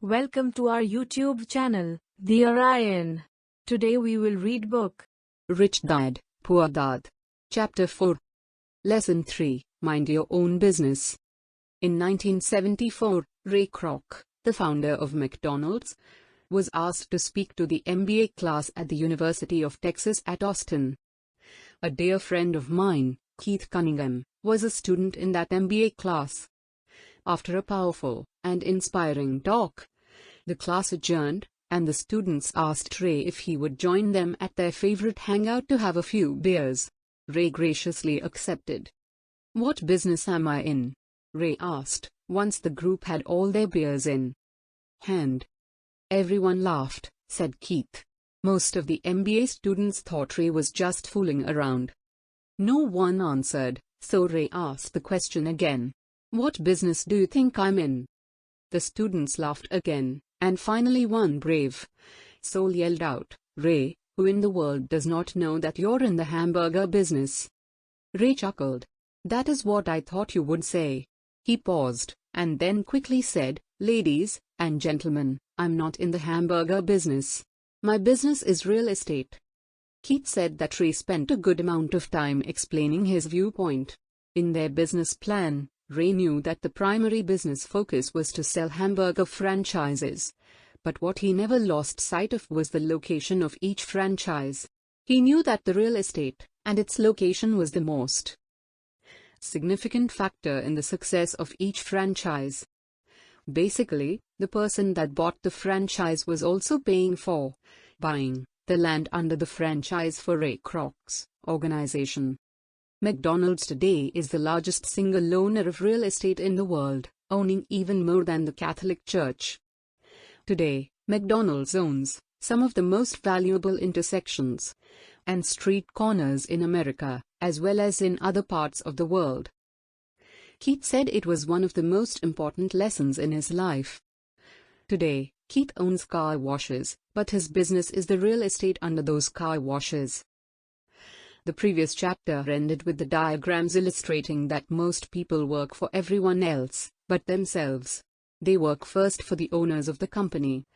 Welcome to our YouTube channel, The Orion. Today we will read book Rich Dad, Poor Dad. Chapter 4. Lesson 3, Mind Your Own Business. In 1974, Ray Kroc, the founder of McDonald's, was asked to speak to the MBA class at the University of Texas at Austin. A dear friend of mine, Keith Cunningham, was a student in that MBA class. After a powerful and inspiring talk, the class adjourned, and the students asked Ray if he would join them at their favorite hangout to have a few beers. Ray graciously accepted. "What business am I in?" Ray asked, once the group had all their beers in hand. Everyone laughed, said Keith. Most of the MBA students thought Ray was just fooling around. No one answered, so Ray asked the question again. "What business do you think I'm in?" The students laughed again, and finally one brave soul yelled out, "Ray, who in the world does not know that you're in the hamburger business?" Ray chuckled. "That is what I thought you would say." He paused, and then quickly said, "Ladies and gentlemen, I'm not in the hamburger business. My business is real estate." Keith said that Ray spent a good amount of time explaining his viewpoint. In their business plan, Ray knew that the primary business focus was to sell hamburger franchises. But what he never lost sight of was the location of each franchise. He knew that the real estate and its location was the most significant factor in the success of each franchise. Basically, the person that bought the franchise was also paying for buying the land under the franchise for Ray Kroc's organization. McDonald's today is the largest single owner of real estate in the world, owning even more than the Catholic Church. Today, McDonald's owns some of the most valuable intersections and street corners in America, as well as in other parts of the world. Keith said it was one of the most important lessons in his life. Today, Keith owns car washes, but his business is the real estate under those car washes. The previous chapter ended with the diagrams illustrating that most people work for everyone else but themselves. They work first for the owners of the company,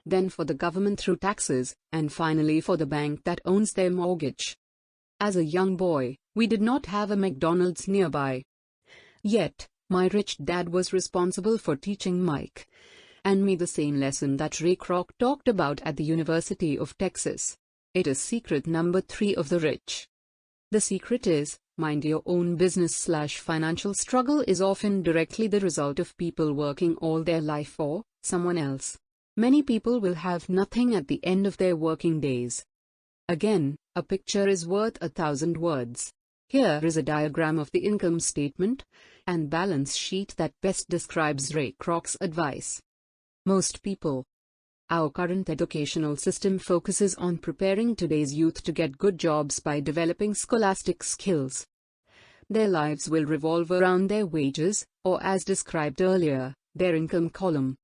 then for the government through taxes, and finally for the bank that owns their mortgage. As a young boy, we did not have a McDonald's nearby. Yet, my rich dad was responsible for teaching Mike and me the same lesson that Ray Kroc talked about at the University of Texas. It is secret number 3 of the rich. The secret is, mind your own business. Financial struggle is often directly the result of people working all their life for someone else. Many people will have nothing at the end of their working days. Again, a picture is worth 1,000 words. Here is a diagram of the income statement and balance sheet that best describes Ray Kroc's advice. Most people. Our current educational system focuses on preparing today's youth to get good jobs by developing scholastic skills. Their lives will revolve around their wages, or as described earlier, their income column.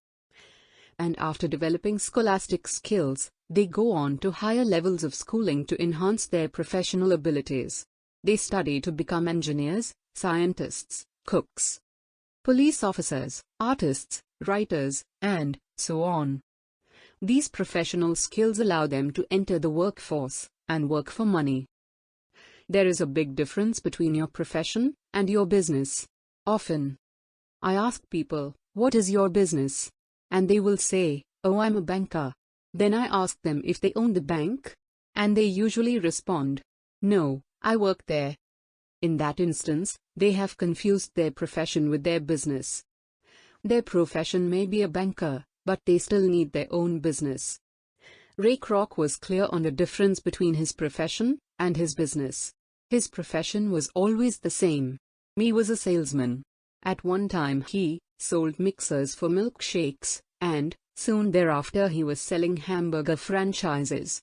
And after developing scholastic skills, they go on to higher levels of schooling to enhance their professional abilities. They study to become engineers, scientists, cooks, police officers, artists, writers, and so on. These professional skills allow them to enter the workforce and work for money. There is a big difference between your profession and your business. Often, I ask people, "What is your business?" And they will say, "Oh, I'm a banker." Then I ask them if they own the bank, and they usually respond, "No, I work there." In that instance, they have confused their profession with their business. Their profession may be a banker, but they still need their own business. Ray Kroc was clear on the difference between his profession and his business. His profession was always the same. He was a salesman. At one time he sold mixers for milkshakes, and soon thereafter he was selling hamburger franchises.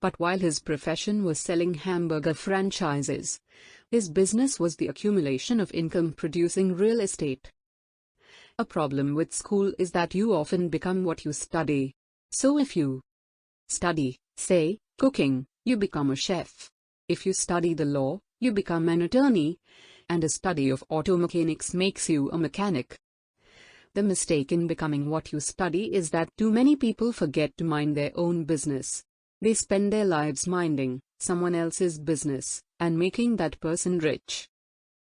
But while his profession was selling hamburger franchises, his business was the accumulation of income-producing real estate. A problem with school is that you often become what you study. So if you study, say, cooking, you become a chef. If you study the law, you become an attorney. And a study of auto mechanics makes you a mechanic. The mistake in becoming what you study is that too many people forget to mind their own business. They spend their lives minding someone else's business and making that person rich.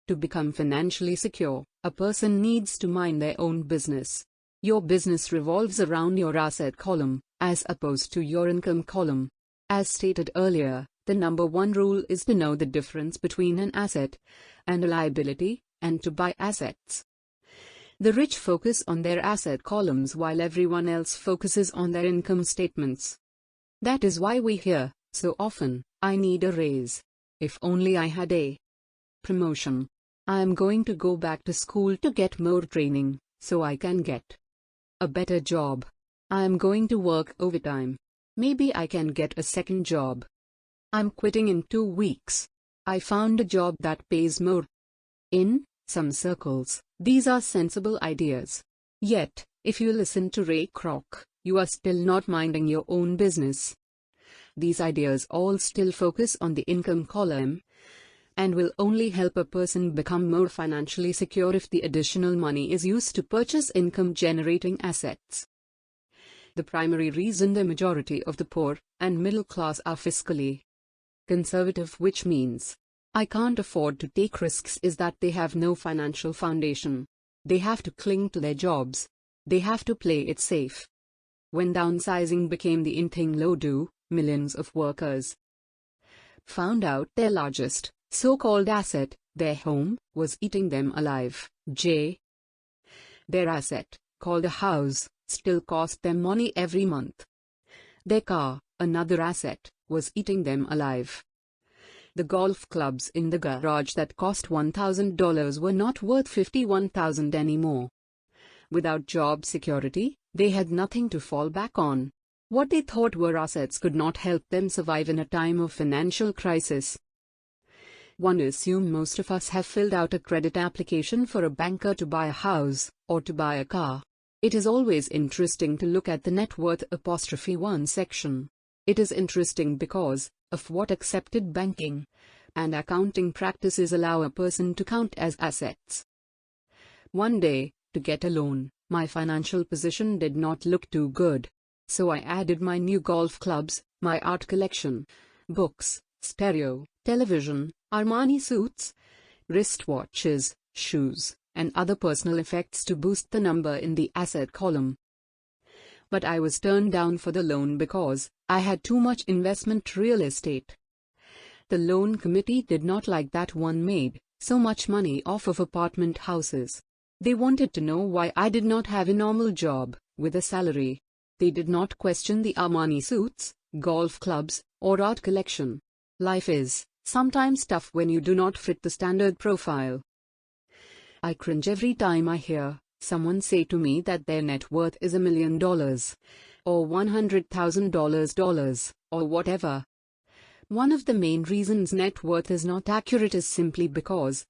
To become financially secure, a person needs to mind their own business. Your business revolves around your asset column, as opposed to your income column. As stated earlier, the number one rule is to know the difference between an asset and a liability, and to buy assets. The rich focus on their asset columns while everyone else focuses on their income statements. That is why we hear, so often, "I need a raise. If only I had a promotion. I am going to go back to school to get more training, so I can get a better job. I am going to work overtime. Maybe I can get a second job. I'm quitting in 2 weeks. I found a job that pays more." In some circles, these are sensible ideas. Yet, if you listen to Ray Kroc, you are still not minding your own business. These ideas all still focus on the income column, and will only help a person become more financially secure if the additional money is used to purchase income-generating assets. The primary reason the majority of the poor and middle class are fiscally conservative, which means I can't afford to take risks, is that they have no financial foundation. They have to cling to their jobs. They have to play it safe. When downsizing became the in thing, millions of workers found out their largest so-called asset, their home, was eating them alive. Their asset, called a house, still cost them money every month. Their car, another asset, was eating them alive. The golf clubs in the garage that cost $1,000 were not worth $51,000 anymore. Without job security, they had nothing to fall back on. What they thought were assets could not help them survive in a time of financial crisis. One assumes most of us have filled out a credit application for a banker to buy a house, or to buy a car. It is always interesting to look at the net worth '1 section. It is interesting because of what accepted banking and accounting practices allow a person to count as assets. One day, to get a loan, my financial position did not look too good. So I added my new golf clubs, my art collection, books, stereo, television, Armani suits, wristwatches, shoes, and other personal effects to boost the number in the asset column. But I was turned down for the loan because I had too much investment real estate. The loan committee did not like that one made so much money off of apartment houses. They wanted to know why I did not have a normal job with a salary. They did not question the Armani suits, golf clubs, or art collection. Life is sometimes tough when you do not fit the standard profile. I cringe every time I hear someone say to me that their net worth is $1 million, or $100,000, or whatever. One of the main reasons net worth is not accurate is simply because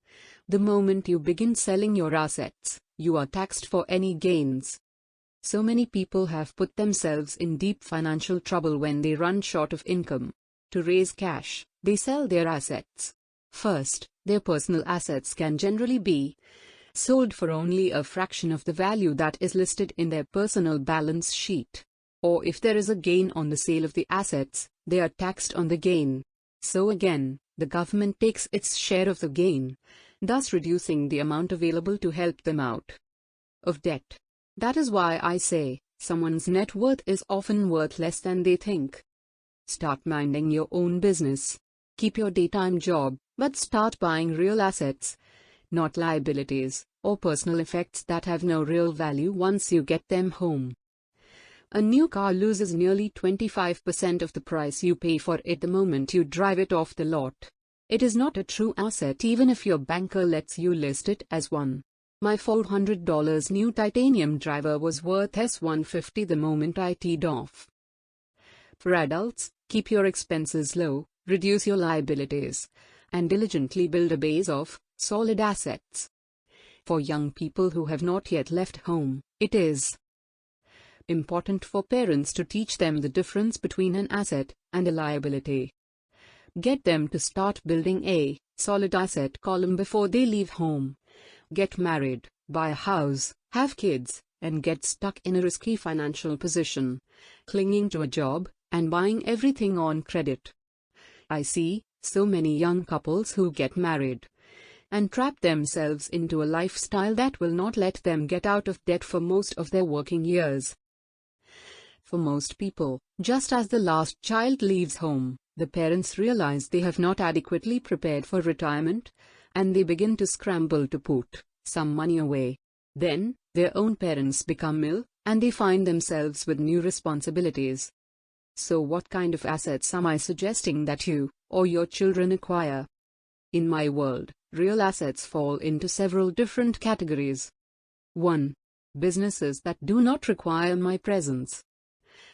the moment you begin selling your assets, you are taxed for any gains. So many people have put themselves in deep financial trouble when they run short of income. To raise cash, they sell their assets. First, their personal assets can generally be sold for only a fraction of the value that is listed in their personal balance sheet. Or if there is a gain on the sale of the assets, they are taxed on the gain. So again, the government takes its share of the gain, thus reducing the amount available to help them out of debt. That is why I say, someone's net worth is often worth less than they think. Start minding your own business. Keep your daytime job, but start buying real assets, not liabilities, or personal effects that have no real value once you get them home. A new car loses nearly 25% of the price you pay for it the moment you drive it off the lot. It is not a true asset even if your banker lets you list it as one. My $400 new titanium driver was worth $150 the moment I teed off. For adults, keep your expenses low, reduce your liabilities, and diligently build a base of solid assets. For young people who have not yet left home, it is important for parents to teach them the difference between an asset and a liability. Get them to start building a solid asset column before they leave home. Get married, buy a house, have kids, and get stuck in a risky financial position, clinging to a job and buying everything on credit. I see so many young couples who get married and trap themselves into a lifestyle that will not let them get out of debt for most of their working years. For most people, just as the last child leaves home, the parents realize they have not adequately prepared for retirement, and they begin to scramble to put some money away. Then, their own parents become ill, and they find themselves with new responsibilities. So what kind of assets am I suggesting that you or your children acquire? In my world, real assets fall into several different categories. 1. Businesses that do not require my presence.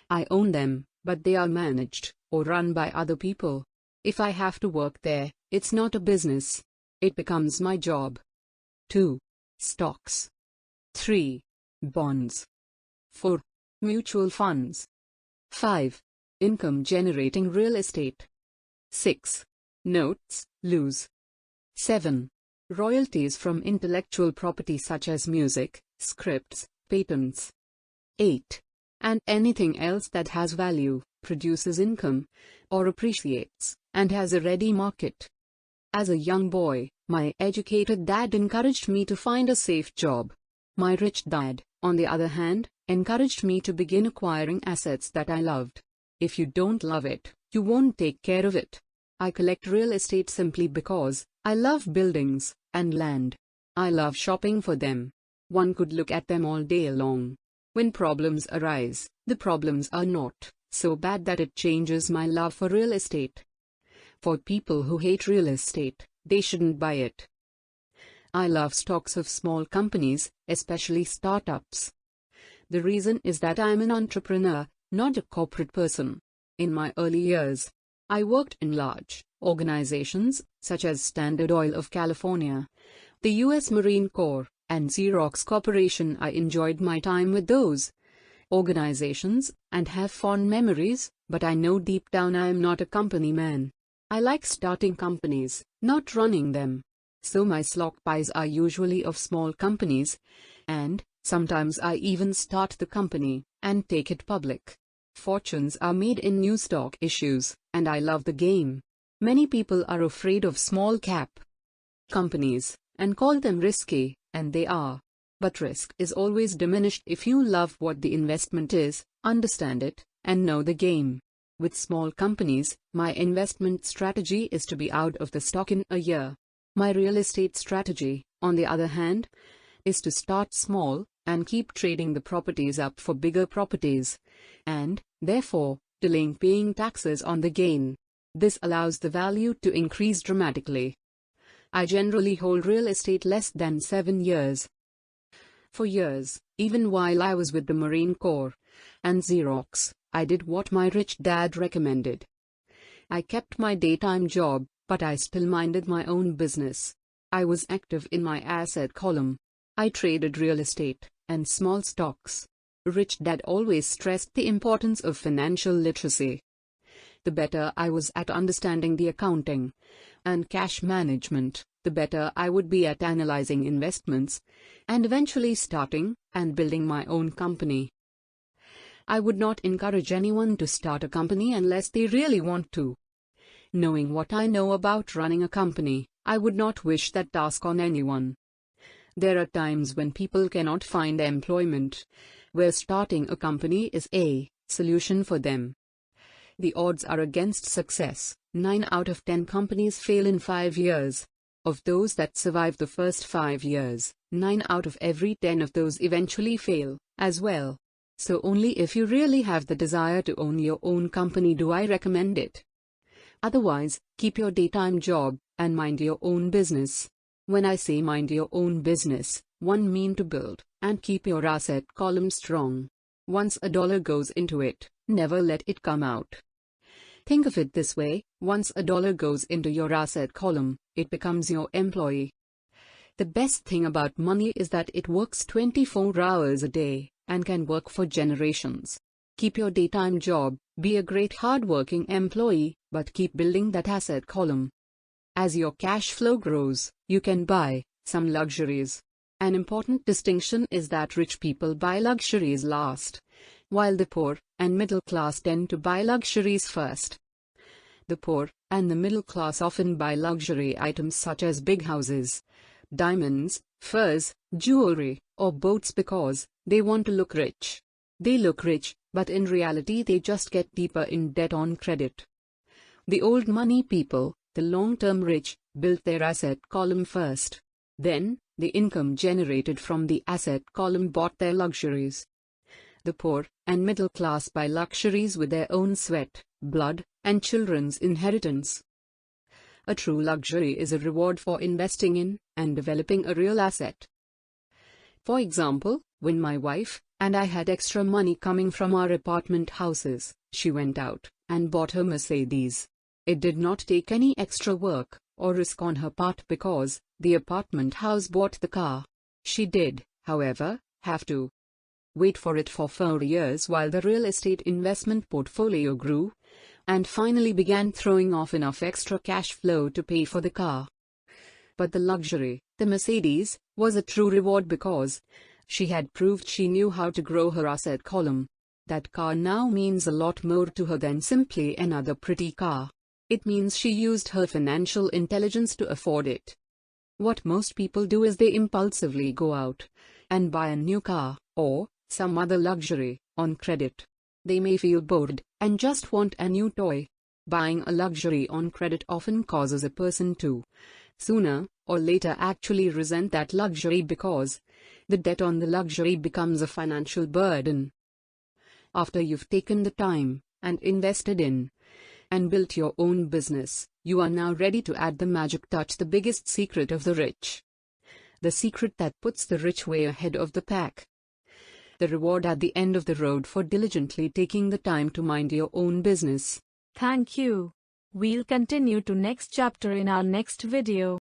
I own them, but they are managed or run by other people. If I have to work there, it's not a business. It becomes my job. 2. Stocks. 3. Bonds. 4. Mutual funds. 5. Income-generating real estate. 6. Notes, loose. 7. Royalties from intellectual property such as music, scripts, patents. 8. And anything else that has value, produces income, or appreciates, and has a ready market. As a young boy, my educated dad encouraged me to find a safe job. My rich dad, on the other hand, encouraged me to begin acquiring assets that I loved. If you don't love it, you won't take care of it. I collect real estate simply because I love buildings and land. I love shopping for them. One could look at them all day long. When problems arise, the problems are not so bad that it changes my love for real estate. For people who hate real estate, they shouldn't buy it. I love stocks of small companies, especially startups. The reason is that I'm an entrepreneur, not a corporate person. In my early years, I worked in large organizations such as Standard Oil of California, the U.S. Marine Corps, and Xerox Corporation. I enjoyed my time with those organizations and have fond memories, but I know deep down I am not a company man. I like starting companies, not running them. So my stock buys are usually of small companies, and sometimes I even start the company and take it public. Fortunes are made in new stock issues, and I love the game. Many people are afraid of small cap companies and call them risky, and they are. But risk is always diminished if you love what the investment is, understand it, and know the game. With small companies, my investment strategy is to be out of the stock in a year. My real estate strategy, on the other hand, is to start small and keep trading the properties up for bigger properties, and, therefore, delaying paying taxes on the gain. This allows the value to increase dramatically. I generally hold real estate less than 7 years. For years, even while I was with the Marine Corps and Xerox, I did what my rich dad recommended. I kept my daytime job, but I still minded my own business. I was active in my asset column. I traded real estate and small stocks. Rich Dad always stressed the importance of financial literacy. The better I was at understanding the accounting and cash management, the better I would be at analyzing investments and eventually starting and building my own company. I would not encourage anyone to start a company unless they really want to. Knowing what I know about running a company, I would not wish that task on anyone. There are times when people cannot find employment, where starting a company is a solution for them. The odds are against success. 9 out of 10 companies fail in 5 years. Of those that survive the first 5 years, 9 out of every 10 of those eventually fail, as well. So only if you really have the desire to own your own company do I recommend it. Otherwise, keep your daytime job and mind your own business. When I say mind your own business, one mean to build and keep your asset column strong. Once a dollar goes into it, never let it come out. Think of it this way, once a dollar goes into your asset column, it becomes your employee. The best thing about money is that it works 24 hours a day and can work for generations. Keep your daytime job, be a great hard-working employee, but keep building that asset column. As your cash flow grows, you can buy some luxuries. An important distinction is that rich people buy luxuries last, while the poor and middle class tend to buy luxuries first. The poor and the middle class often buy luxury items such as big houses, diamonds, furs, jewelry, or boats because they want to look rich. They look rich, but in reality they just get deeper in debt on credit. The old money people, the long-term rich, built their asset column first. Then, the income generated from the asset column bought their luxuries. The poor and middle class buy luxuries with their own sweat, blood, and children's inheritance. A true luxury is a reward for investing in and developing a real asset. For example, when my wife and I had extra money coming from our apartment houses, she went out and bought her Mercedes. It did not take any extra work or risk on her part because the apartment house bought the car. She did, however, have to wait for it for 4 years while the real estate investment portfolio grew and finally began throwing off enough extra cash flow to pay for the car. But the luxury, the Mercedes, was a true reward because she had proved she knew how to grow her asset column. That car now means a lot more to her than simply another pretty car. It means she used her financial intelligence to afford it. What most people do is they impulsively go out and buy a new car or some other luxury on credit. They may feel bored and just want a new toy. Buying a luxury on credit often causes a person to, sooner or later, actually resent that luxury because the debt on the luxury becomes a financial burden. After you've taken the time and invested in and built your own business, you are now ready to add the magic touch, the biggest secret of the rich. The secret that puts the rich way ahead of the pack. The reward at the end of the road for diligently taking the time to mind your own business. Thank you. We'll continue to next chapter in our next video.